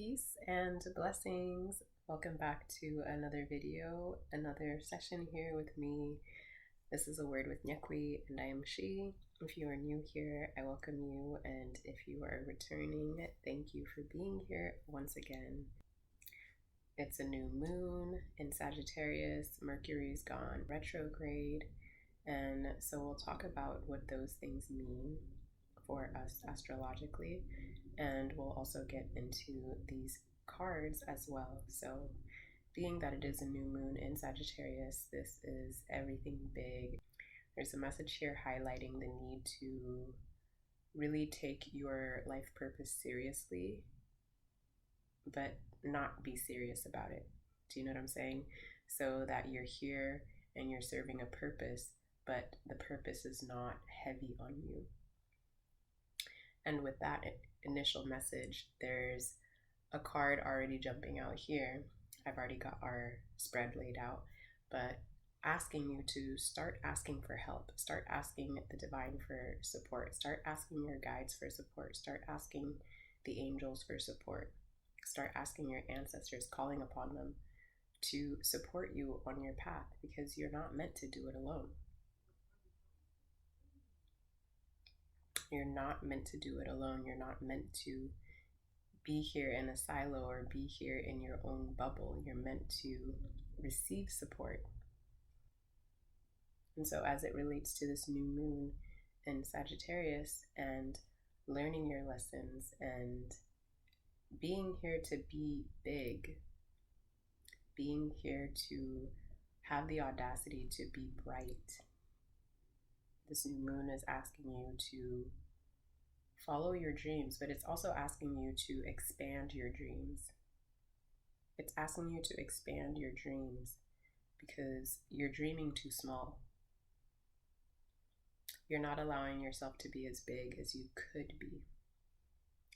Peace and blessings. Welcome back to another video, another session here with me. This is a word with Nyakuiy, and I am she. If you are new here, I welcome you, and if you are returning, thank you for being here once again. It's a new moon in Sagittarius. Mercury's gone retrograde, and so we'll talk about what those things mean for us astrologically, and we'll also get into these cards as well. So being that it is a new moon in Sagittarius, this is everything big. There's a message here highlighting the need to really take your life purpose seriously, but not be serious about it. Do you know what I'm saying? So that you're here and you're serving a purpose, but the purpose is not heavy on you. And with that initial message, there's a card already jumping out here. I've already got our spread laid out, but asking you to start asking for help, start asking the divine for support, start asking your guides for support, start asking the angels for support, start asking your ancestors, calling upon them to support you on your path, because you're not meant to do it alone. You're not meant to do it alone. You're not meant to be here in a silo or be here in your own bubble. You're meant to receive support. And so as it relates to this new moon in Sagittarius and learning your lessons and being here to be big, being here to have the audacity to be bright, this new moon is asking you to follow your dreams, but it's also asking you to expand your dreams. It's asking you to expand your dreams because you're dreaming too small. You're not allowing yourself to be as big as you could be.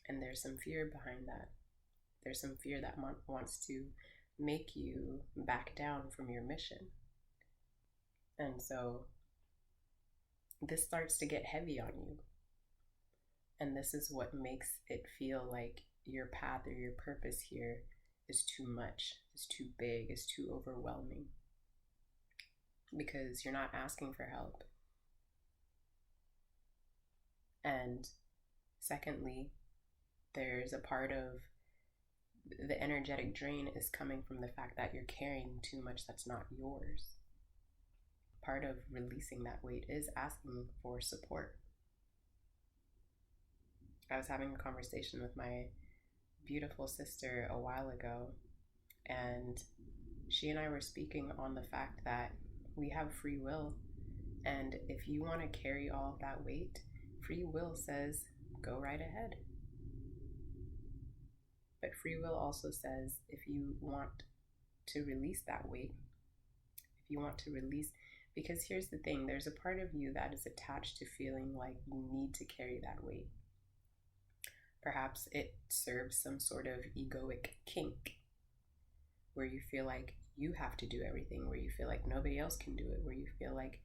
And there's some fear behind that. There's some fear that wants to make you back down from your mission. And so this starts to get heavy on you. And this is what makes it feel like your path or your purpose here is too much, is too big, is too overwhelming. Because you're not asking for help. And secondly, there's a part of the energetic drain is coming from the fact that you're carrying too much that's not yours. Part of releasing that weight is asking for support. I was having a conversation with my beautiful sister a while ago, and she and I were speaking on the fact that we have free will, and if you want to carry all of that weight, free will says go right ahead. But free will also says if you want to release that weight, if you want to release, because here's the thing, there's a part of you that is attached to feeling like you need to carry that weight. Perhaps it serves some sort of egoic kink where you feel like you have to do everything, where you feel like nobody else can do it, where you feel like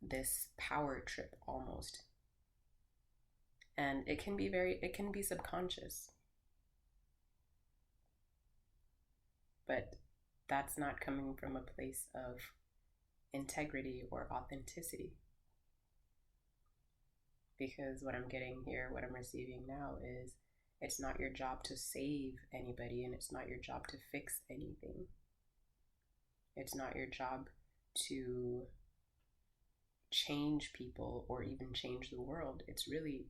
this power trip almost. And it can be subconscious. But that's not coming from a place of integrity or authenticity. Because what I'm getting here, what I'm receiving now is it's not your job to save anybody, and it's not your job to fix anything. It's not your job to change people or even change the world. It's really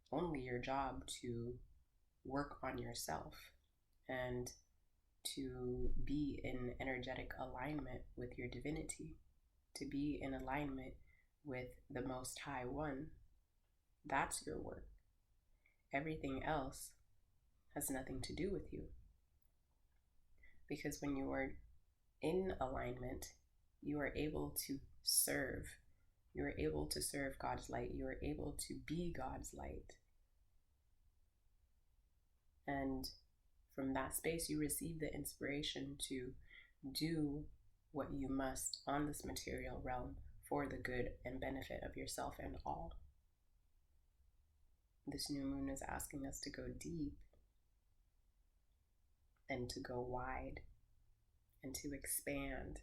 only your job to work on yourself and to be in energetic alignment with your divinity, to be in alignment with the Most High One. That's your work. Everything else has nothing to do with you. Because when you are in alignment, you are able to serve. You are able to serve God's light. You are able to be God's light. And from that space, you receive the inspiration to do what you must on this material realm for the good and benefit of yourself and all. This new moon is asking us to go deep and to go wide and to expand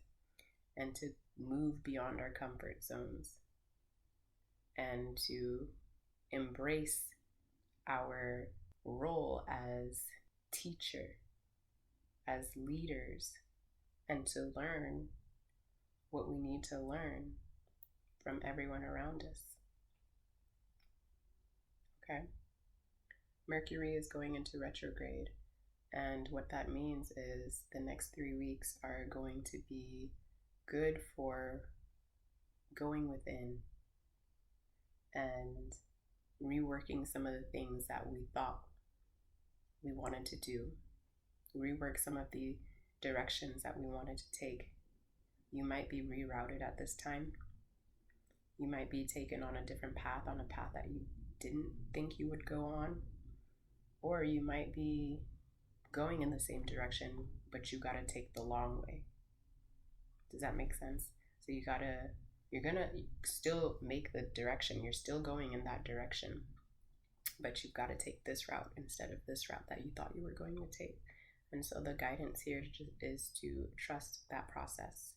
and to move beyond our comfort zones and to embrace our role as teacher, as leaders, and to learn what we need to learn from everyone around us. Okay? Mercury is going into retrograde, and what that means is the next 3 weeks are going to be good for going within and reworking some of the things that we thought we wanted to do, rework some of the directions that we wanted to take. You might be rerouted at this time. You might be taken on a different path, on a path that you didn't think you would go on. Or you might be going in the same direction, but you gotta take the long way. Does that make sense? So you're gonna still make the direction. You're still going in that direction, but you've got to take this route instead of this route that you thought you were going to take. And so the guidance here is to trust that process.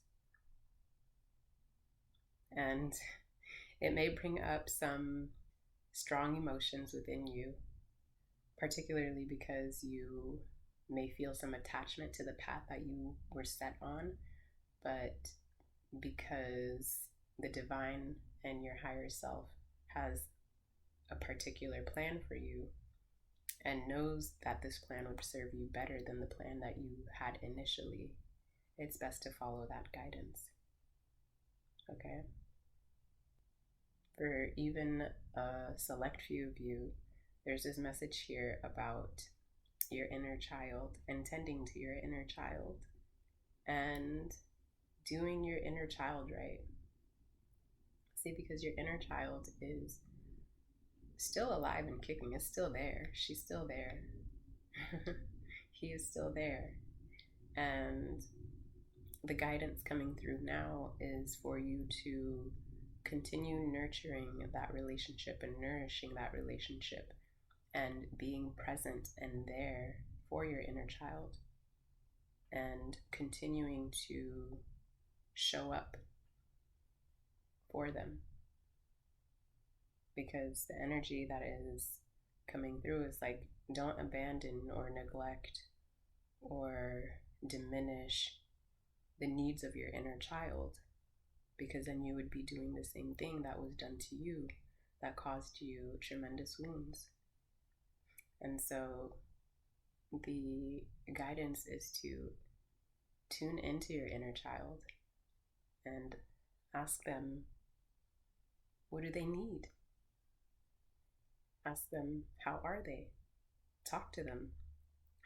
And it may bring up some strong emotions within you, particularly because you may feel some attachment to the path that you were set on, but because the divine and your higher self has a particular plan for you and knows that this plan would serve you better than the plan that you had initially, it's best to follow that guidance. Okay? For even a select few of you, there's this message here about your inner child and tending to your inner child and doing your inner child right. See, because your inner child is still alive and kicking, is still there. She's still there. He is still there. And the guidance coming through now is for you to continue nurturing that relationship and nourishing that relationship and being present and there for your inner child and continuing to show up for them. Because the energy that is coming through is like, don't abandon or neglect or diminish the needs of your inner child, because then you would be doing the same thing that was done to you that caused you tremendous wounds. And so the guidance is to tune into your inner child and ask them, what do they need? Ask them, how are they? Talk to them,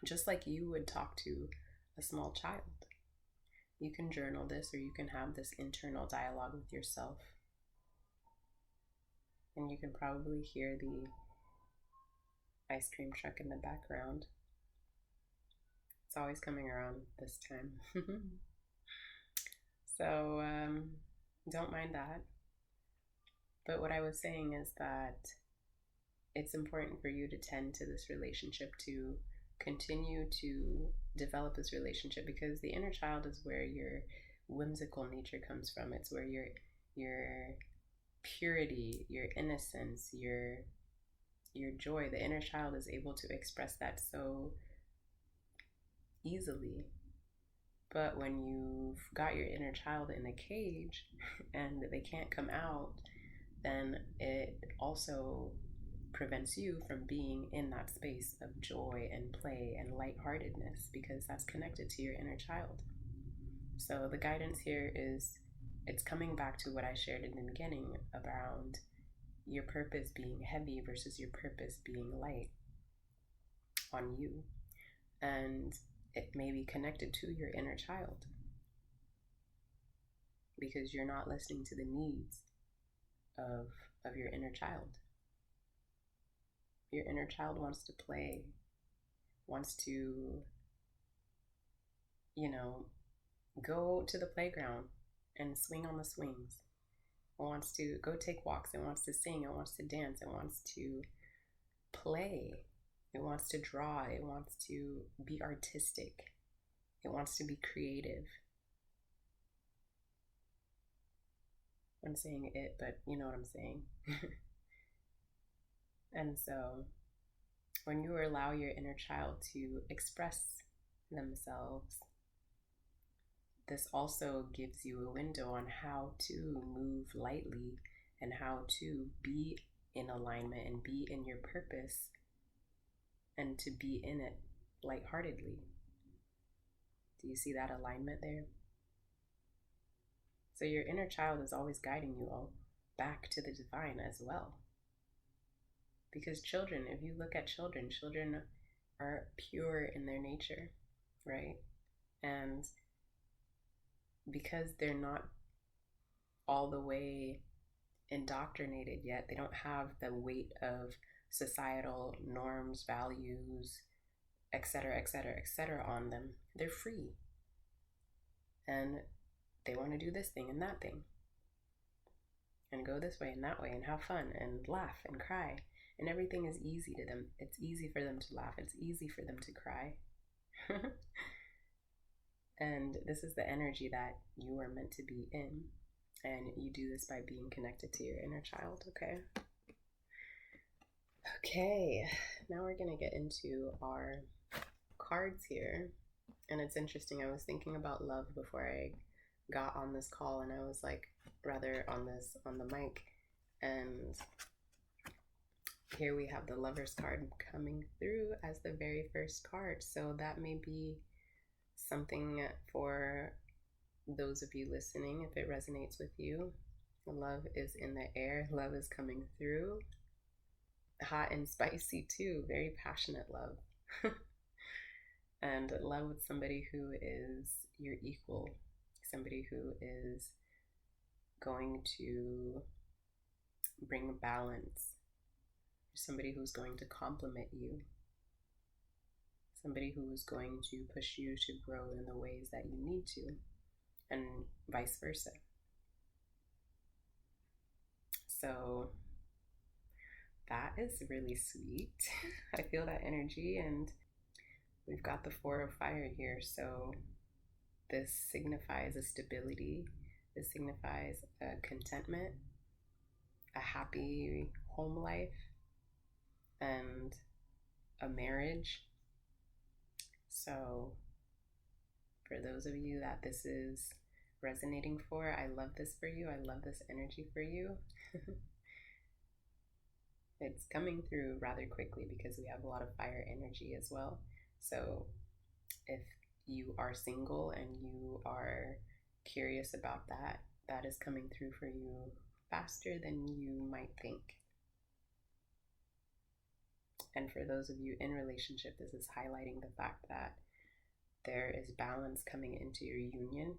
just like you would talk to a small child. You can journal this, or you can have this internal dialogue with yourself. And you can probably hear the ice cream truck in the background. It's always coming around this time. So don't mind that. But what I was saying is that it's important for you to tend to this relationship, to continue to develop this relationship, because the inner child is where your whimsical nature comes from. It's where your purity, your innocence, your joy, the inner child is able to express that so easily. But when you've got your inner child in a cage and they can't come out, then it also prevents you from being in that space of joy and play and lightheartedness, because that's connected to your inner child. So the guidance here is, it's coming back to what I shared in the beginning around your purpose being heavy versus your purpose being light on you. And it may be connected to your inner child because you're not listening to the needs of your inner child. Your inner child wants to play, wants to, go to the playground and swing on the swings. It wants to go take walks. It wants to sing. It wants to dance. It wants to play. It wants to draw. It wants to be artistic. It wants to be creative. I'm saying it, but you know what I'm saying. And so when you allow your inner child to express themselves, this also gives you a window on how to move lightly and how to be in alignment and be in your purpose and to be in it lightheartedly. Do you see that alignment there? So your inner child is always guiding you all back to the divine as well. Because children, if you look at children, children are pure in their nature, right? And because they're not all the way indoctrinated yet, they don't have the weight of societal norms, values, etc., etc., etc. on them. They're free. And they want to do this thing and that thing. And go this way and that way and have fun and laugh and cry. And everything is easy to them. It's easy for them to laugh. It's easy for them to cry. And this is the energy that you are meant to be in. And you do this by being connected to your inner child, okay? Okay, now we're going to get into our cards here. And it's interesting, I was thinking about love before I got on this call, and I was like, rather on the mic, and here we have the Lover's card coming through as the very first card. So that may be something for those of you listening, if it resonates with you. Love is in the air. Love is coming through. Hot and spicy too. Very passionate love. And love with somebody who is your equal. Somebody who is going to bring balance. Somebody who's going to compliment you. Somebody who is going to push you to grow in the ways that you need to. And vice versa. So that is really sweet. I feel that energy, and we've got the Four of Fire here. So this signifies a stability. This signifies a contentment, a happy home life, and a marriage. So for those of you that this is resonating for, I love this for you. I love this energy for you. It's coming through rather quickly because we have a lot of fire energy as well. So if you are single and you are curious about that, that is coming through for you faster than you might think. And for those of you in relationship, this is highlighting the fact that there is balance coming into your union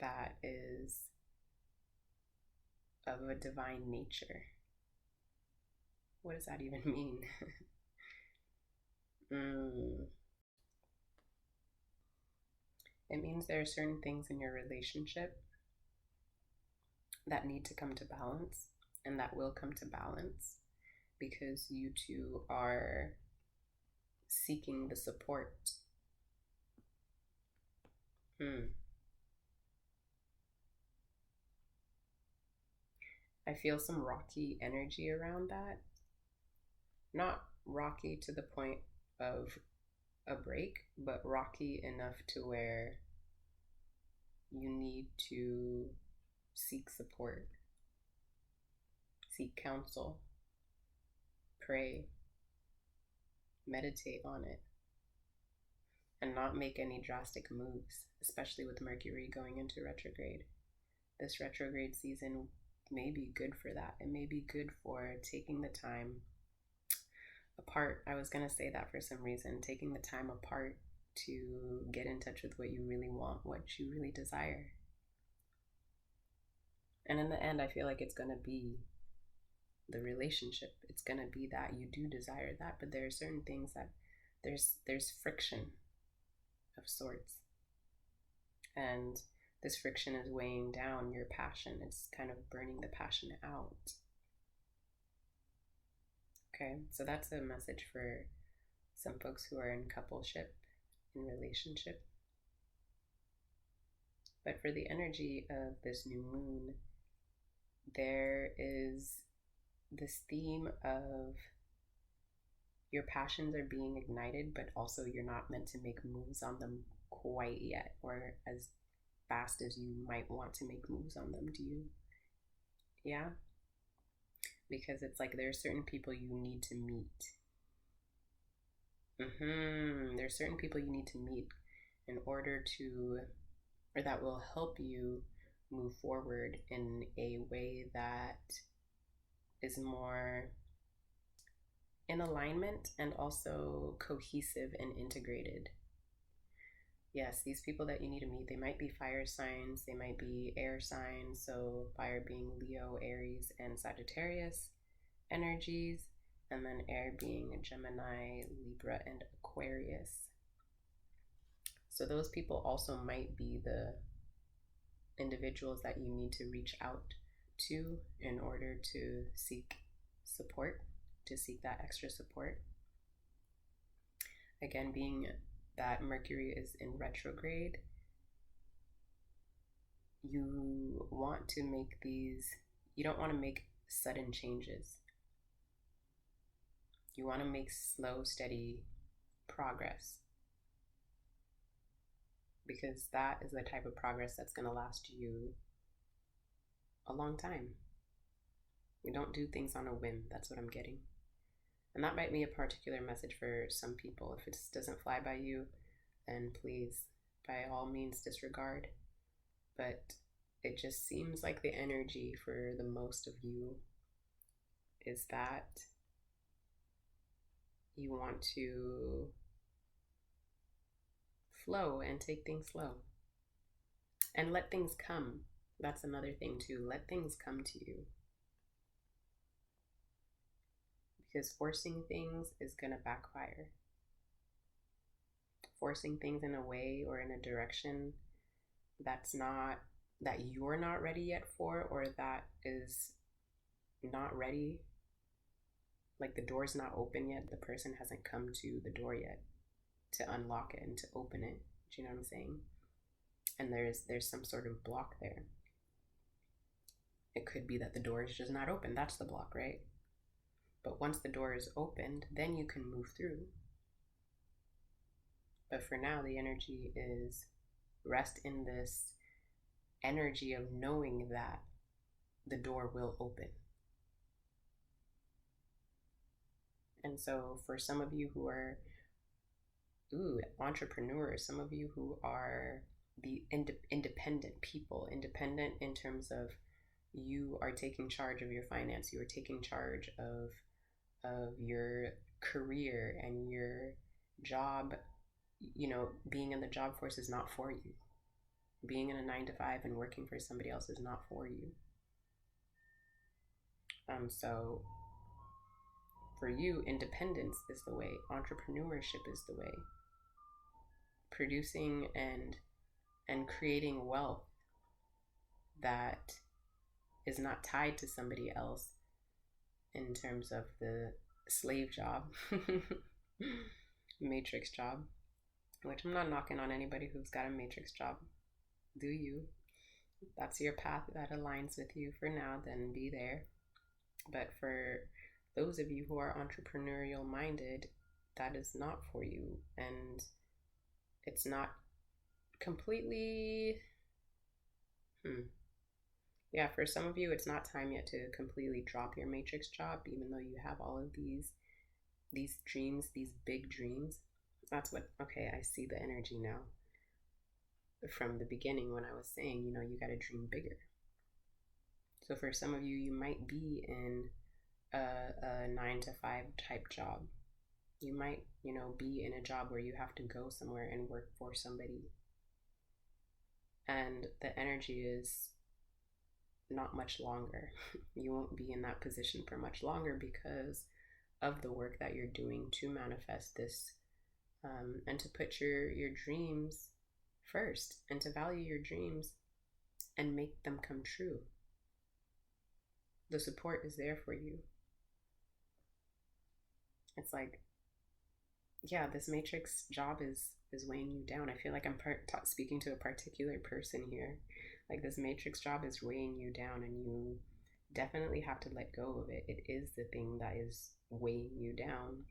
that is of a divine nature. What does that even mean? It means there are certain things in your relationship that need to come to balance, and that will come to balance because you two are seeking the support. I feel some rocky energy around that. Not rocky to the point of a break, but rocky enough to where you need to seek support, seek counsel, pray, meditate on it, and not make any drastic moves, especially with Mercury going into retrograde. This retrograde season may be good for that. It may be good for taking the time apart. I was going to say that for some reason, taking the time apart to get in touch with what you really want, what you really desire. And in the end, I feel like it's going to be the relationship. It's going to be that you do desire that, but there are certain things that there's friction of sorts. And this friction is weighing down your passion. It's kind of burning the passion out. Okay, so that's a message for some folks who are in coupleship, in relationship. But for the energy of this new moon, there is this theme of your passions are being ignited, but also you're not meant to make moves on them quite yet, or as fast as you might want to make moves on them. Do you? Yeah? Because it's like there are certain people you need to meet. There are certain people you need to meet in order to, or that will help you move forward in a way that is more in alignment and also cohesive and integrated. Yes, these people that you need to meet, they might be fire signs, they might be air signs, so fire being Leo, Aries, and Sagittarius energies, and then air being Gemini, Libra, and Aquarius. So those people also might be the individuals that you need to reach out to in order to seek support, to seek that extra support. Again, being that Mercury is in retrograde, you want to make these, you don't want to make sudden changes. You want to make slow, steady progress, because that is the type of progress that's going to last you a long time. You don't do things on a whim. That's what I'm getting. And that might be a particular message for some people. If it doesn't fly by you, then please, by all means, disregard. But it just seems like the energy for the most of you is that you want to flow and take things slow and let things come. That's another thing too. Let things come to you. Because forcing things is going to backfire. Forcing things in a way or in a direction that's not, that you're not ready yet for, or that is not ready, like the door's not open yet, the person hasn't come to the door yet to unlock it and to open it. Do you know what I'm saying? And there's some sort of block there. It could be that the door is just not open. That's the block, right? But once the door is opened, then you can move through. But for now, the energy is rest in this energy of knowing that the door will open. And so for some of you who are entrepreneurs, some of you who are the independent people, independent in terms of you are taking charge of your finance, you are taking charge of your career and your job. You know, being in the job force is not for you. Being in a 9-to-5 and working for somebody else is not for you. So for you, independence is the way. Entrepreneurship is the way. Producing and creating wealth that is not tied to somebody else in terms of the slave job, matrix job, which I'm not knocking on anybody who's got a matrix job. Do you? That's your path that aligns with you for now, then be there. But for those of you who are entrepreneurial minded, that is not for you. And it's not completely, yeah, for some of you, it's not time yet to completely drop your matrix job, even though you have all of these dreams, these big dreams. That's what, okay, I see the energy now. From the beginning when I was saying, you know, you got to dream bigger. So for some of you, you might be in a 9-to-5 type job. You might, you know, be in a job where you have to go somewhere and work for somebody. And the energy is not much longer. You won't be in that position for much longer because of the work that you're doing to manifest this, and to put your dreams first, and to value your dreams and make them come true. The support is there for you. It's like yeah, this matrix job is weighing you down. I feel like I'm speaking to a particular person here. Like this matrix job is weighing you down, and you definitely have to let go of it. It is the thing that is weighing you down.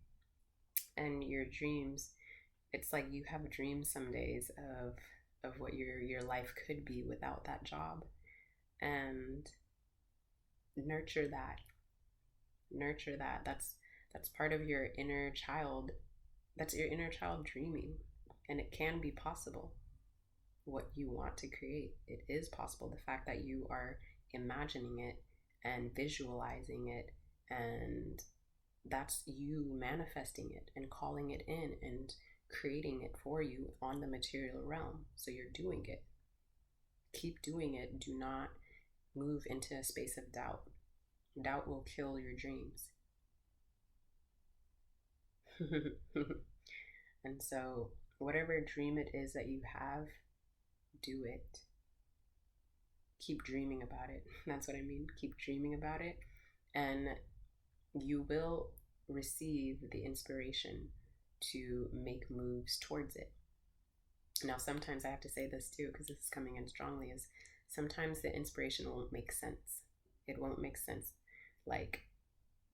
And your dreams, it's like you have dreams some days of what your life could be without that job, and nurture that. Nurture that. That's part of your inner child. That's your inner child dreaming, and it can be possible. What you want to create, it is possible. The fact that you are imagining it and visualizing it, and that's you manifesting it and calling it in and creating it for you on the material realm. So you're doing it. Keep doing it. Do not move into a space of doubt. Doubt will kill your dreams. And so, whatever dream it is that you have, do it. Keep dreaming about it. That's what I mean. Keep dreaming about it, and you will receive the inspiration to make moves towards it. Now, sometimes I have to say this too, because this is coming in strongly, is sometimes the inspiration won't make sense. It won't make sense. Like,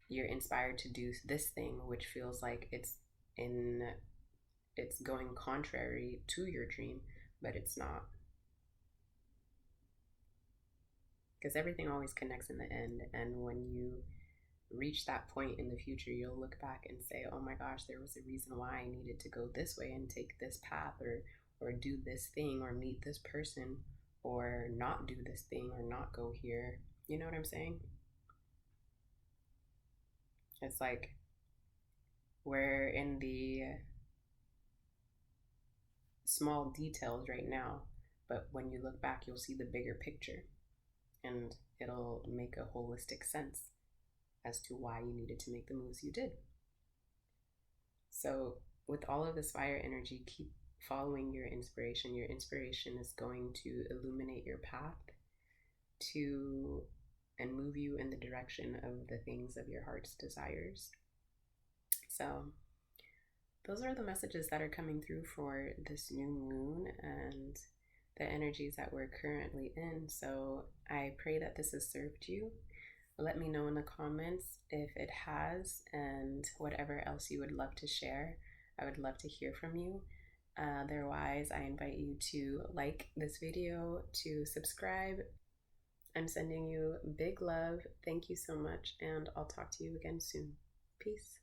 you're inspired to do this thing, which feels like it's going contrary to your dream, but it's not. Because everything always connects in the end, and when you reach that point in the future, you'll look back and say, oh my gosh, there was a reason why I needed to go this way and take this path, or do this thing, or meet this person, or not do this thing, or not go here. You know what I'm saying? It's like we're in the small details right now, but when you look back, you'll see the bigger picture, and it'll make a holistic sense as to why you needed to make the moves you did. So with all of this fire energy, keep following your inspiration. Your inspiration is going to illuminate your path to and move you in the direction of the things of your heart's desires. So those are the messages that are coming through for this new moon and the energies that we're currently in. So I pray that this has served you. Let me know in the comments if it has, and whatever else you would love to share. I would love to hear from you. Otherwise, I invite you to like this video, to subscribe. I'm sending you big love. Thank you so much, and I'll talk to you again soon. Peace.